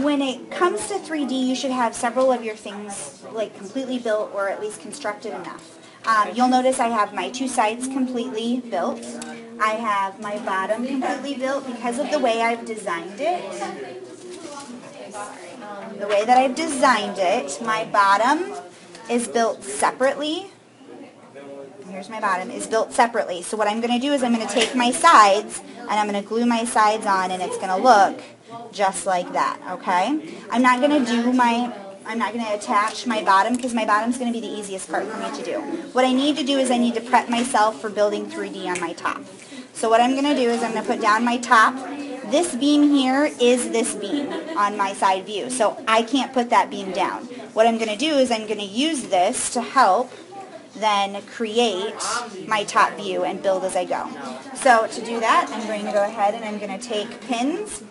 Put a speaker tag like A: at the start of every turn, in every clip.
A: when it comes to 3D, you should have several of your things like completely built or at least constructed enough. You'll notice I have my two sides completely built. I have my bottom completely built because of the way I've designed it. The way that I've designed it, my bottom is built separately. Here's my bottom, is built separately. So what I'm going to do is I'm going to take my sides and I'm going to glue my sides on, and it's going to look just like that, okay? I'm not going to attach my bottom because my bottom's going to be the easiest part for me to do. What I need to do is I need to prep myself for building 3D on my top. So what I'm going to do is I'm going to put down my top. This beam here is this beam on my side view, so I can't put that beam down. What I'm going to do is I'm going to use this to help then create my top view and build as I go. So to do that, I'm going to go ahead and I'm going to take pins.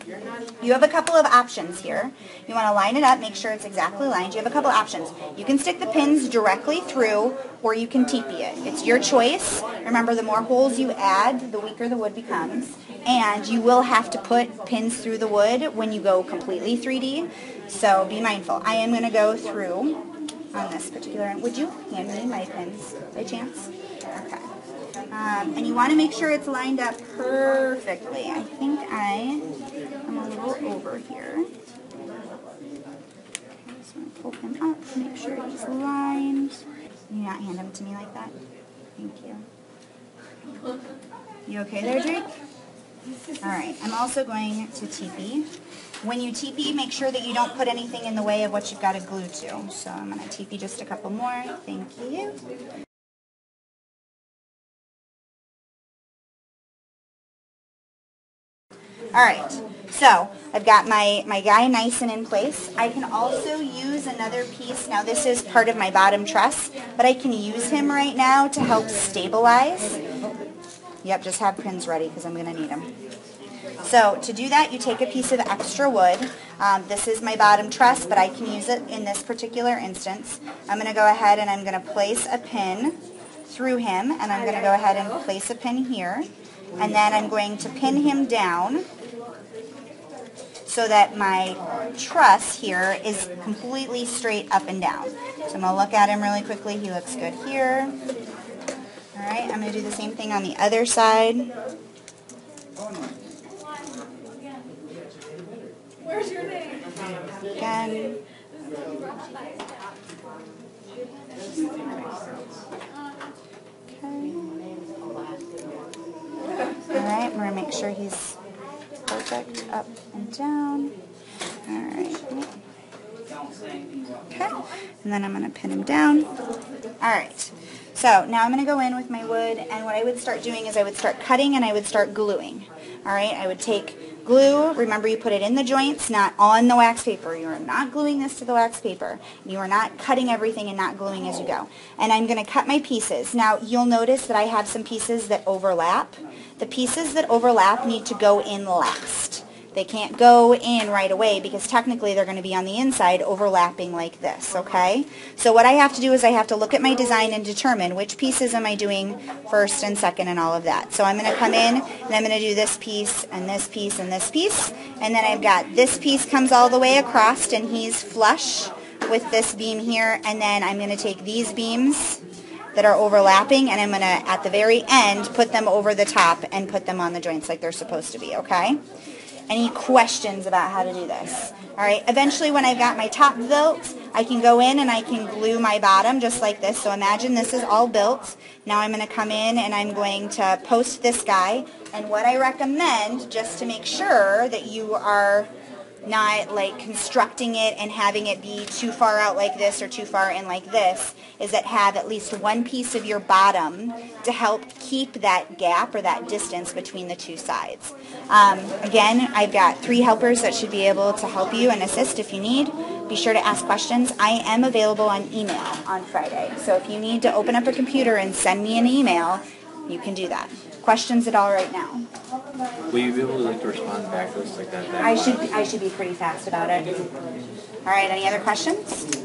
A: You have a couple of options here. You want to line it up, make sure it's exactly lined. You have a couple options. You can stick the pins directly through, or you can teepee it. It's your choice. Remember, the more holes you add, the weaker the wood becomes. And you will have to put pins through the wood when you go completely 3D. So be mindful. I am going to go through on this particular end. Would you hand me my pins by chance? Okay. And you want to make sure it's lined up perfectly. I think I am a little over here. I just want to pull him up, make sure he's lined. Can you not hand him to me like that? Thank you. You okay there, Drake? Alright, I'm also going to teepee. When you teepee, make sure that you don't put anything in the way of what you've got to glue to. So I'm going to teepee just a couple more. Thank you. Alright, so I've got my guy nice and in place. I can also use another piece. Now this is part of my bottom truss, but I can use him right now to help stabilize. Yep, just have pins ready because I'm going to need them. So to do that, you take a piece of extra wood. This is my bottom truss, but I can use it in this particular instance. I'm going to go ahead and I'm going to place a pin through him, and I'm going to go ahead and place a pin here. And then I'm going to pin him down so that my truss here is completely straight up and down. So I'm going to look at him really quickly. He looks good here. Alright, I'm going to do the same thing on the other side.
B: Where's your name?
A: Again. Okay. Alright, we're going to make sure he's perfect up and down. Alright. Okay, and then I'm going to pin him down. Alright. So now I'm going to go in with my wood, and what I would start doing is I would start cutting and I would start gluing. Alright, I would take glue. Remember, you put it in the joints, not on the wax paper. You are not gluing this to the wax paper. You are not cutting everything and not gluing as you go. And I'm going to cut my pieces. Now, you'll notice that I have some pieces that overlap. The pieces that overlap need to go in last. They can't go in right away because technically they're going to be on the inside overlapping like this, okay? So what I have to do is I have to look at my design and determine which pieces am I doing first and second and all of that. So I'm going to come in and I'm going to do this piece and this piece and this piece. And then I've got this piece comes all the way across and he's flush with this beam here. And then I'm going to take these beams that are overlapping and I'm going to, at the very end, put them over the top and put them on the joints like they're supposed to be, okay? Any questions about how to do this? Alright, eventually when I've got my top built, I can go in and I can glue my bottom just like this. So imagine this is all built. Now I'm going to come in and I'm going to post this guy. And what I recommend, just to make sure that you are not like constructing it and having it be too far out like this or too far in like this, is that have at least one piece of your bottom to help keep that gap or that distance between the two sides. Again, I've got 3 helpers that should be able to help you and assist if you need. Be sure to ask questions. I am available on email on Friday, so if you need to open up a computer and send me an email, you can do that. Questions at all right now?
C: Will you be able to respond back to us like that?
A: I should be pretty fast about it. All right, any other questions?